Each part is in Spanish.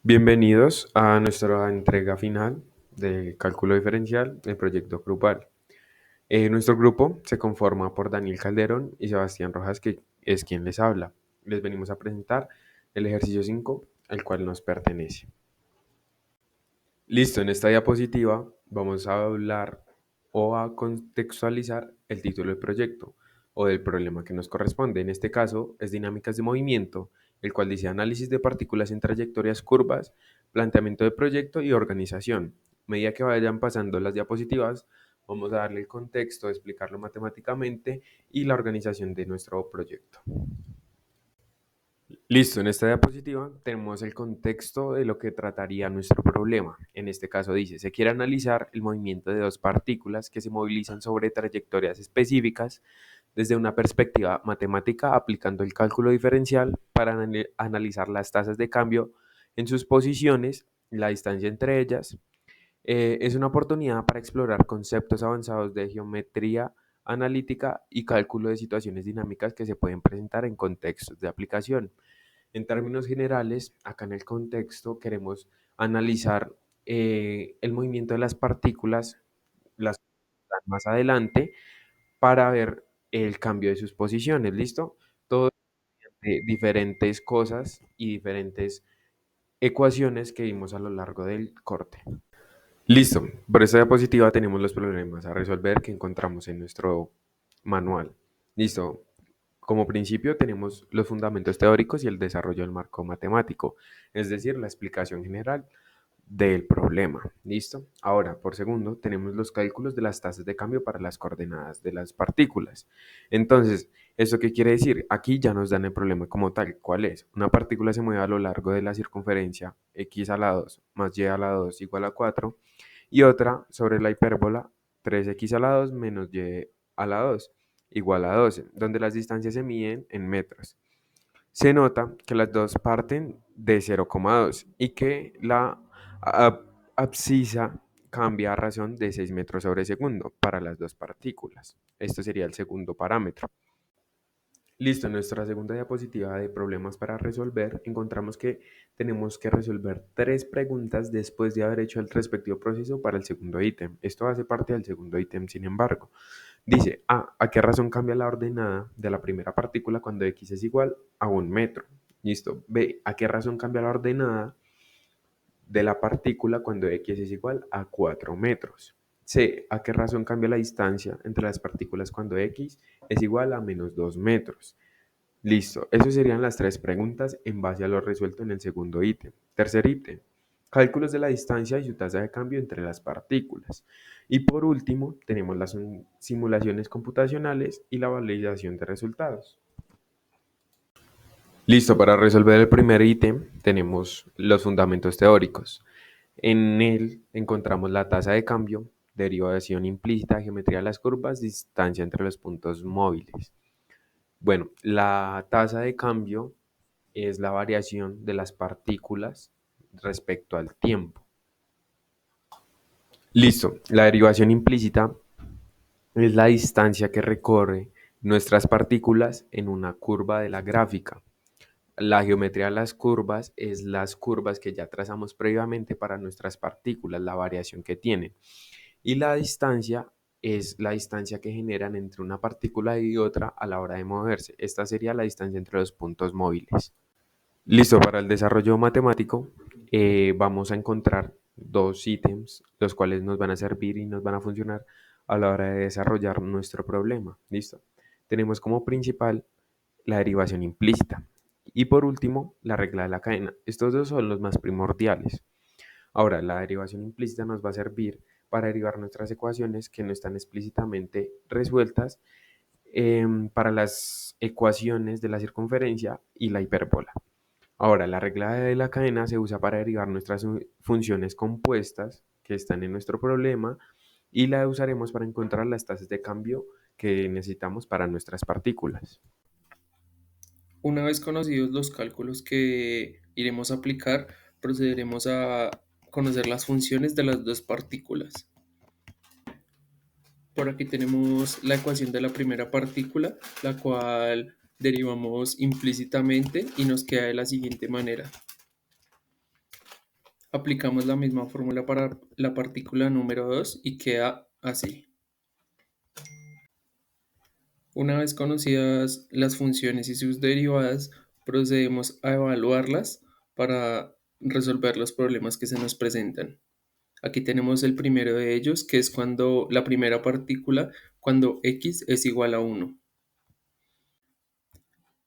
Bienvenidos a nuestra entrega final de cálculo diferencial del proyecto grupal. Nuestro grupo se conforma por Daniel Calderón y Sebastián Rojas, que es quien les habla. Les venimos a presentar el ejercicio 5, al cual nos pertenece. Listo, en esta diapositiva vamos a hablar o a contextualizar el título del proyecto o del problema que nos corresponde. En este caso es dinámicas de movimiento, el cual dice análisis de partículas en trayectorias curvas, planteamiento de proyecto y organización. A medida que vayan pasando las diapositivas, vamos a darle el contexto, explicarlo matemáticamente y la organización de nuestro proyecto. Listo, en esta diapositiva tenemos el contexto de lo que trataría nuestro problema. En este caso dice, se quiere analizar el movimiento de dos partículas que se movilizan sobre trayectorias específicas desde una perspectiva matemática aplicando el cálculo diferencial para analizar las tasas de cambio en sus posiciones, la distancia entre ellas. Es una oportunidad para explorar conceptos avanzados de geometría analítica y cálculo de situaciones dinámicas que se pueden presentar en contextos de aplicación. En términos generales, acá en el contexto queremos analizar el movimiento de las partículas, las más adelante, para ver el cambio de sus posiciones, ¿listo? Todo de diferentes cosas y diferentes ecuaciones que vimos a lo largo del corte. Listo, por esta diapositiva tenemos los problemas a resolver que encontramos en nuestro manual. Listo, como principio tenemos los fundamentos teóricos y el desarrollo del marco matemático, es decir, la explicación general del problema. ¿Listo? Ahora, por segundo, tenemos los cálculos de las tasas de cambio para las coordenadas de las partículas. Entonces, ¿eso qué quiere decir? Aquí ya nos dan el problema como tal. ¿Cuál es? Una partícula se mueve a lo largo de la circunferencia x a la 2 más y a la 2 igual a 4 y otra sobre la hipérbola 3x a la 2 menos y a la 2 igual a 12, donde las distancias se miden en metros. Se nota que las dos parten de 0,2 y que la abscisa cambia a razón de 6 metros sobre segundo para las dos partículas. Esto sería el segundo parámetro. Listo, en nuestra segunda diapositiva de problemas para resolver, encontramos que tenemos que resolver tres preguntas después de haber hecho el respectivo proceso para el segundo ítem. Esto hace parte del segundo ítem, sin embargo. Dice, ¿a qué razón cambia la ordenada de la primera partícula cuando x es igual a 1 metro? Listo. B, ¿a qué razón cambia la ordenada de la partícula cuando x es igual a 4 metros? C, ¿a qué razón cambia la distancia entre las partículas cuando x es igual a menos 2 metros? Listo, esas serían las tres preguntas en base a lo resuelto en el segundo ítem. Tercer ítem, cálculos de la distancia y su tasa de cambio entre las partículas. Y por último, tenemos las simulaciones computacionales y la validación de resultados. Listo, para resolver el primer ítem tenemos los fundamentos teóricos. En él encontramos la tasa de cambio, derivación implícita, geometría de las curvas, distancia entre los puntos móviles. Bueno, la tasa de cambio es la variación de las partículas respecto al tiempo. Listo, la derivación implícita es la distancia que recorre nuestras partículas en una curva de la gráfica. La geometría de las curvas es las curvas que ya trazamos previamente para nuestras partículas, la variación que tienen. Y la distancia es la distancia que generan entre una partícula y otra a la hora de moverse. Esta sería la distancia entre los puntos móviles. Listo, para el desarrollo matemático vamos a encontrar dos ítems, los cuales nos van a servir y nos van a funcionar a la hora de desarrollar nuestro problema. Listo. Tenemos como principal la derivación implícita y por último la regla de la cadena. Estos dos son los más primordiales. Ahora, la derivación implícita nos va a servir para derivar nuestras ecuaciones que no están explícitamente resueltas para las ecuaciones de la circunferencia y la hipérbola. Ahora, la regla de la cadena se usa para derivar nuestras funciones compuestas que están en nuestro problema y la usaremos para encontrar las tasas de cambio que necesitamos para nuestras partículas. Una vez conocidos los cálculos que iremos a aplicar, procederemos a conocer las funciones de las dos partículas. Por aquí tenemos la ecuación de la primera partícula, la cual derivamos implícitamente y nos queda de la siguiente manera. Aplicamos la misma fórmula para la partícula número 2 y queda así. Una vez conocidas las funciones y sus derivadas, procedemos a evaluarlas para resolver los problemas que se nos presentan. Aquí tenemos el primero de ellos, que es cuando la primera partícula, cuando x es igual a 1.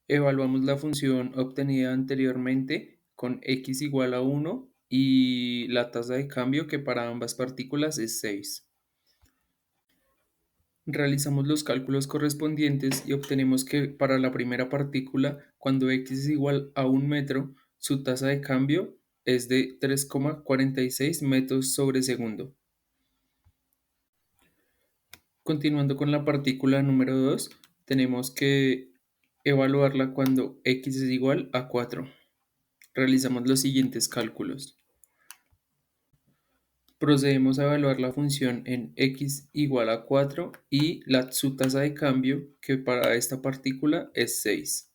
Evaluamos la función obtenida anteriormente con x igual a 1 y la tasa de cambio, que para ambas partículas es 6. Realizamos los cálculos correspondientes y obtenemos que para la primera partícula, cuando x es igual a 1 metro, su tasa de cambio es de 3,46 metros sobre segundo. Continuando con la partícula número 2, tenemos que evaluarla cuando x es igual a 4. Realizamos los siguientes cálculos. Procedemos a evaluar la función en x igual a 4 y su tasa de cambio, que para esta partícula es 6.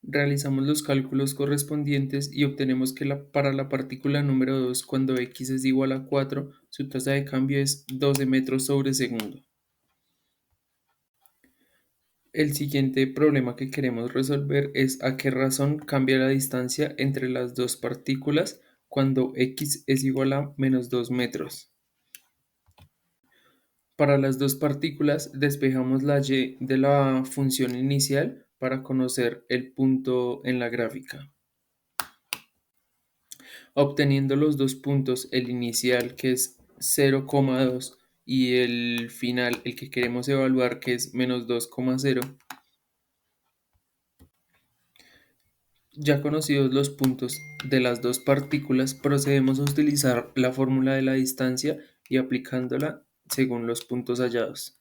Realizamos los cálculos correspondientes y obtenemos que para la partícula número 2, cuando x es igual a 4, su tasa de cambio es 12 metros sobre segundo. El siguiente problema que queremos resolver es a qué razón cambia la distancia entre las dos partículas cuando x es igual a menos 2 metros. Para las dos partículas despejamos la y de la función inicial para conocer el punto en la gráfica. Obteniendo los dos puntos, el inicial, que es 0,2, y el final, el que queremos evaluar, que es menos 2,0. Ya conocidos los puntos de las dos partículas, procedemos a utilizar la fórmula de la distancia y aplicándola según los puntos hallados.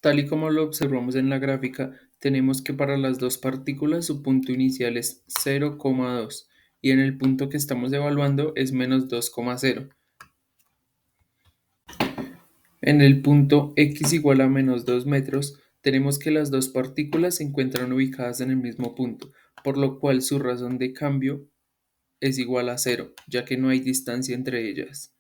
Tal y como lo observamos en la gráfica, tenemos que para las dos partículas su punto inicial es 0,2 y en el punto que estamos evaluando es menos 2,0. En el punto x igual a menos 2 metros, tenemos que las dos partículas se encuentran ubicadas en el mismo punto, por lo cual su razón de cambio es igual a 0, ya que no hay distancia entre ellas.